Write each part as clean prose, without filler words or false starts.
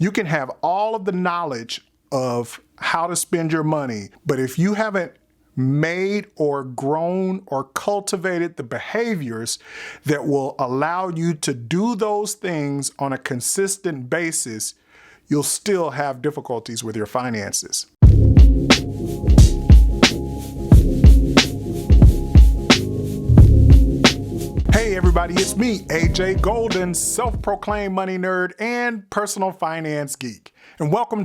You can have all of the knowledge of how to spend your money, but if you haven't made or grown or cultivated the behaviors that will allow you to do those things on a consistent basis, you'll still have difficulties with your finances. Hey everybody, it's me, AJ Golden, self-proclaimed money nerd and personal finance geek. And welcome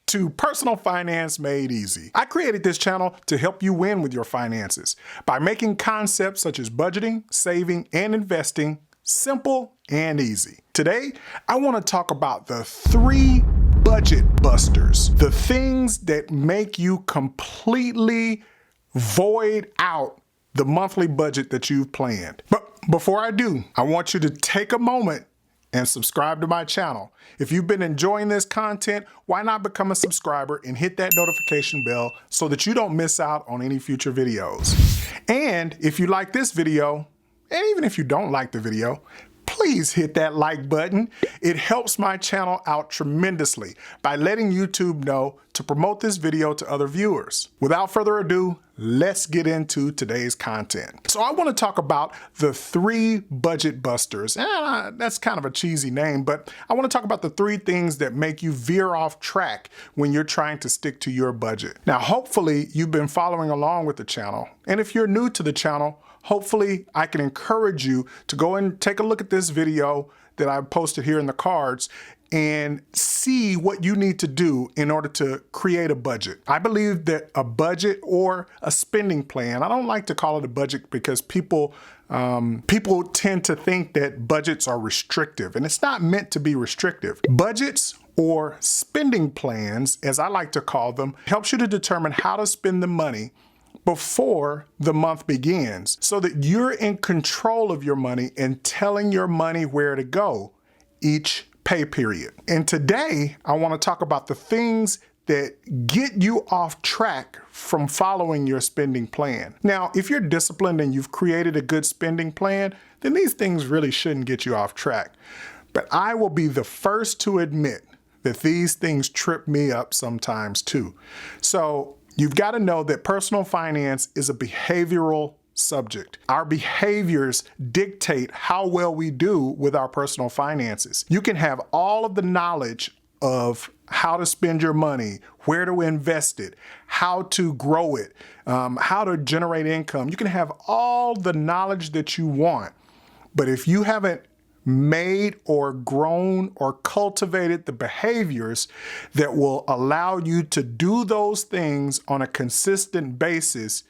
to Personal Finance Made Easy. I created this channel to help you win with your finances by making concepts such as budgeting, saving, and investing simple and easy. Today, I want to talk about the 3 budget busters, the things that make you completely void out the monthly budget that you've planned. But before I do, I want you to take a moment and subscribe to my channel. If you've been enjoying this content, why not become a subscriber and hit that notification bell so that you don't miss out on any future videos. And if you like this video, and even if you don't like the video, please hit that like button. It helps my channel out tremendously by letting YouTube know to promote this video to other viewers. Without further ado, let's get into today's content. So I want to talk about the 3 budget busters. That's kind of a cheesy name, but I want to talk about the 3 things that make you veer off track when you're trying to stick to your budget. Now, hopefully you've been following along with the channel. And if you're new to the channel, hopefully I can encourage you to go and take a look at this video that I posted here in the cards and see what you need to do in order to create a budget. I believe that a budget or a spending plan, I don't like to call it a budget because people tend to think that budgets are restrictive, and it's not meant to be restrictive. Budgets or spending plans, as I like to call them, helps you to determine how to spend the money before the month begins so that you're in control of your money and telling your money where to go each pay period. And today, I want to talk about the things that get you off track from following your spending plan. Now, if you're disciplined and you've created a good spending plan, then these things really shouldn't get you off track. But I will be the first to admit that these things trip me up sometimes too. So you've got to know that personal finance is a behavioral subject. Our behaviors dictate how well we do with our personal finances. You can have all of the knowledge of how to spend your money, where to invest it, how to grow it, how to generate income. You can have all the knowledge that you want, but if you haven't made or grown or cultivated the behaviors that will allow you to do those things on a consistent basis,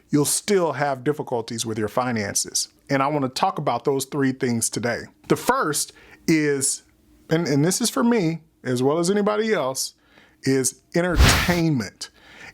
you'll still have difficulties with your finances. And I want to talk about those 3 things today. The first is, and this is for me as well as anybody else, is entertainment.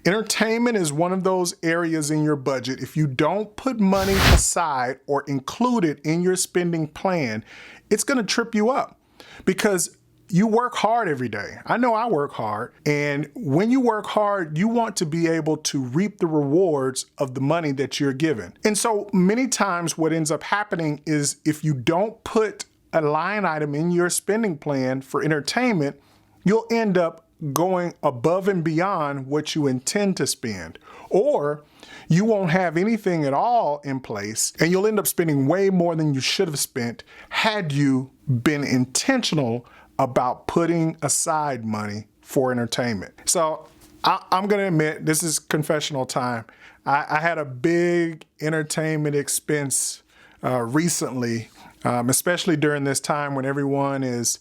Entertainment is one of those areas in your budget. If you don't put money aside or include it in your spending plan, it's going to trip you up because you work hard every day. I know I work hard. And when you work hard, you want to be able to reap the rewards of the money that you're given. And so many times what ends up happening is if you don't put a line item in your spending plan for entertainment, you'll end up going above and beyond what you intend to spend. Or you won't have anything at all in place and you'll end up spending way more than you should have spent had you been intentional about putting aside money for entertainment. So I'm gonna admit, this is confessional time. I had a big entertainment expense recently, especially during this time when everyone is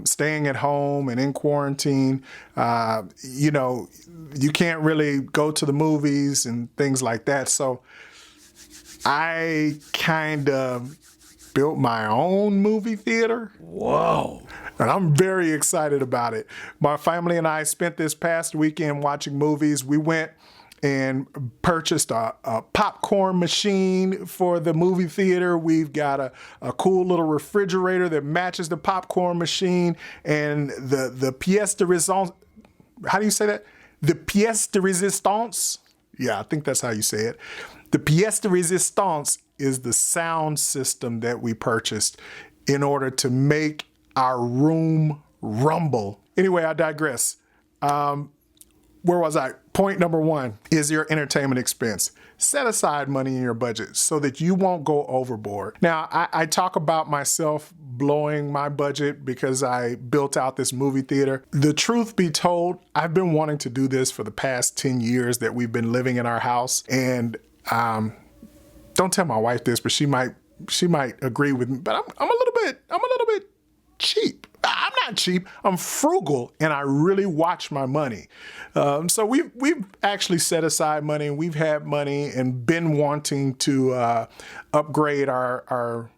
staying at home and in quarantine. You know, you can't really go to the movies and things like that. So I kind of built my own movie theater. Whoa. And I'm very excited about it. My family and I spent this past weekend watching movies. We went and purchased a popcorn machine for the movie theater. We've got a cool little refrigerator that matches the popcorn machine, and the pièce de résistance, how do you say that? The pièce de résistance? Yeah, I think that's how you say it. The pièce de résistance is the sound system that we purchased. in order to make our room rumble. Anyway, I digress. Where was I? Point number one is your entertainment expense. Set aside money in your budget so that you won't go overboard. Now, I talk about myself blowing my budget because I built out this movie theater. The truth be told, I've been wanting to do this for the past 10 years that we've been living in our house. And don't tell my wife this, but she might agree with me. But I'm a little bit cheap. I'm not cheap, I'm frugal, and I really watch my money. So we've actually set aside money, and we've had money and been wanting to upgrade our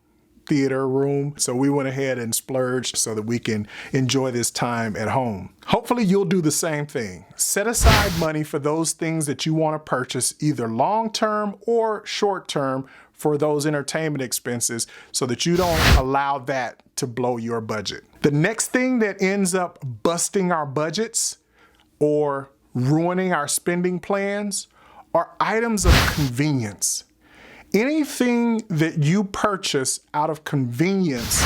theater room. So we went ahead and splurged so that we can enjoy this time at home. Hopefully you'll do the same thing. Set aside money for those things that you want to purchase, either long-term or short-term, for those entertainment expenses so that you don't allow that to blow your budget. The next thing that ends up busting our budgets or ruining our spending plans are items of convenience. Anything that you purchase out of convenience,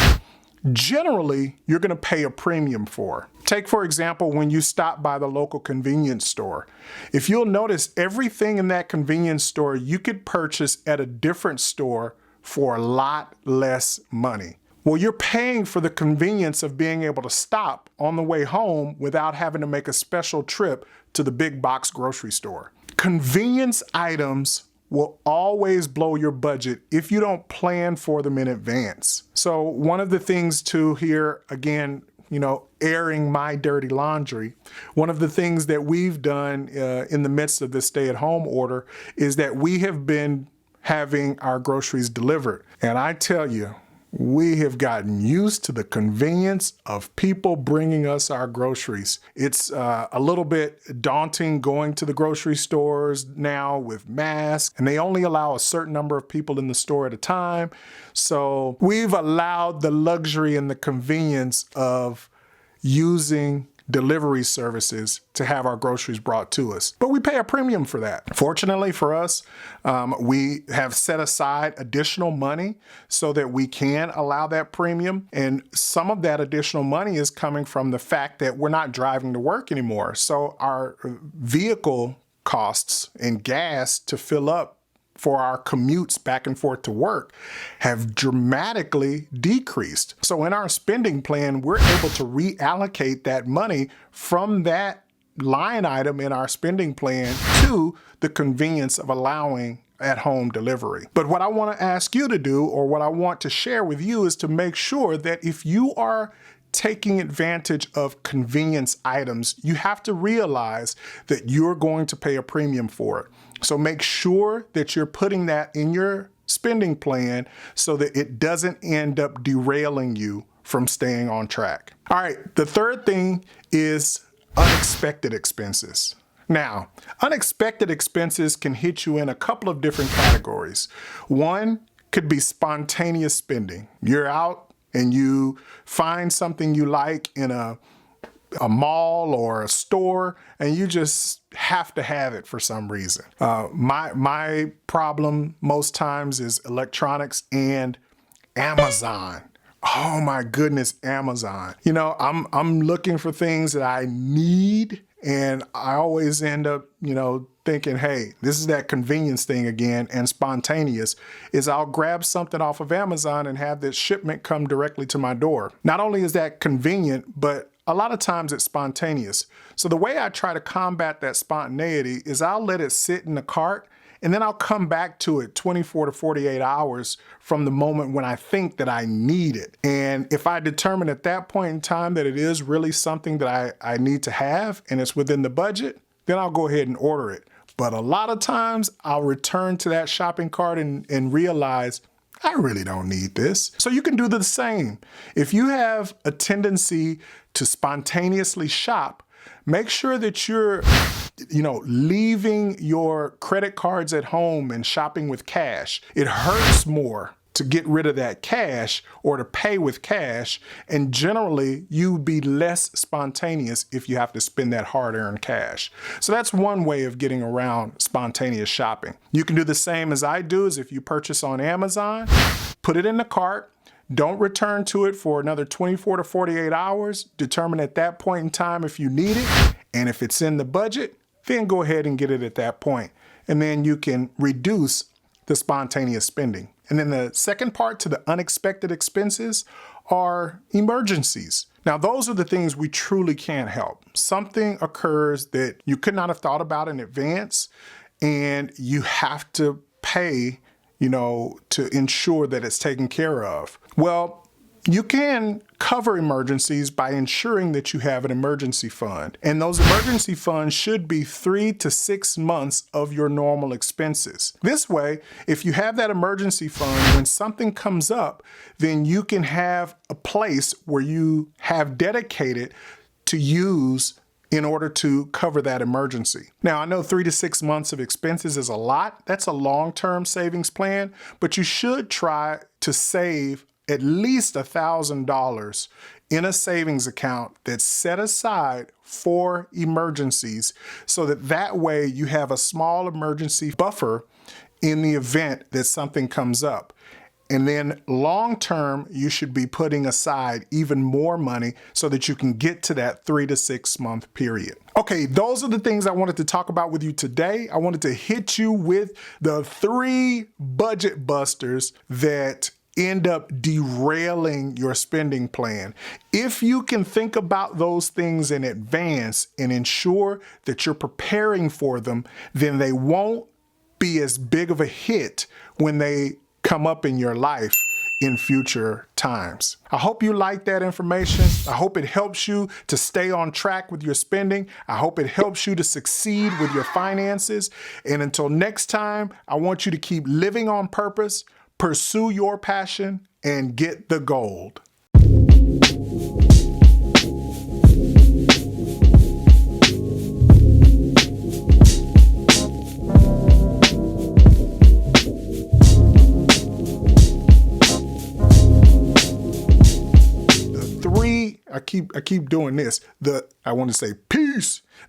generally, you're gonna pay a premium for. Take, for example, when you stop by the local convenience store. If you'll notice, everything in that convenience store you could purchase at a different store for a lot less money. Well, you're paying for the convenience of being able to stop on the way home without having to make a special trip to the big box grocery store. Convenience items will always blow your budget if you don't plan for them in advance. So one of the things too here, again, airing my dirty laundry, one of the things that we've done in the midst of this stay-at-home order is that we have been having our groceries delivered. And I tell you, we have gotten used to the convenience of people bringing us our groceries. It's a little bit daunting going to the grocery stores now with masks, and they only allow a certain number of people in the store at a time. So we've allowed the luxury and the convenience of using delivery services to have our groceries brought to us. But we pay a premium for that. Fortunately for us, we have set aside additional money so that we can allow that premium. And some of that additional money is coming from the fact that we're not driving to work anymore. So our vehicle costs and gas to fill up for our commutes back and forth to work have dramatically decreased. So in our spending plan, we're able to reallocate that money from that line item in our spending plan to the convenience of allowing at-home delivery. But what I want to ask you to do, or what I want to share with you, is to make sure that if you are taking advantage of convenience items, you have to realize that you're going to pay a premium for it. So make sure that you're putting that in your spending plan so that it doesn't end up derailing you from staying on track. All right, the third thing is unexpected expenses. Now, unexpected expenses can hit you in a couple of different categories. One could be spontaneous spending. You're out and you find something you like in a mall or a store, and you just have to have it for some reason. My problem most times is electronics and Amazon. Oh my goodness, Amazon. I'm looking for things that I need, and I always end up, thinking, hey, this is that convenience thing again. And spontaneous is I'll grab something off of Amazon and have this shipment come directly to my door. Not only is that convenient, but a lot of times it's spontaneous. So the way I try to combat that spontaneity is I'll let it sit in the cart, and then I'll come back to it 24 to 48 hours from the moment when I think that I need it. And if I determine at that point in time that it is really something that I need to have and it's within the budget, then I'll go ahead and order it. But a lot of times I'll return to that shopping cart and realize I really don't need this. So you can do the same. If you have a tendency to spontaneously shop, make sure that you're, leaving your credit cards at home and shopping with cash. It hurts more to get rid of that cash or to pay with cash, and generally you'd be less spontaneous if you have to spend that hard-earned cash. So that's one way of getting around spontaneous shopping. You can do the same as I do, is if you purchase on Amazon, put it in the cart, Don't return to it for another 24 to 48 hours. Determine at that point in time if you need it. And if it's in the budget, then go ahead and get it at that point. And then you can reduce the spontaneous spending. And then the second part, to the unexpected expenses, are emergencies. Now, those are the things we truly can't help. Something occurs that you could not have thought about in advance, and you have to pay, to ensure that it's taken care of. Well, you can cover emergencies by ensuring that you have an emergency fund. And those emergency funds should be 3 to 6 months of your normal expenses. This way, if you have that emergency fund, when something comes up, then you can have a place where you have dedicated to use in order to cover that emergency. Now, I know 3 to 6 months of expenses is a lot. That's a long-term savings plan, but you should try to save at least $1,000 in a savings account that's set aside for emergencies, so that way you have a small emergency buffer in the event that something comes up. And then long term, you should be putting aside even more money so that you can get to that 3 to 6 month period. Okay, those are the things I wanted to talk about with you today. I wanted to hit you with the 3 budget busters that end up derailing your spending plan. If you can think about those things in advance and ensure that you're preparing for them, then they won't be as big of a hit when they come up in your life in future times. I hope you like that information. I hope it helps you to stay on track with your spending. I hope it helps you to succeed with your finances. And until next time, I want you to keep living on purpose, pursue your passion, and get the gold. I keep doing this. I want to say peace.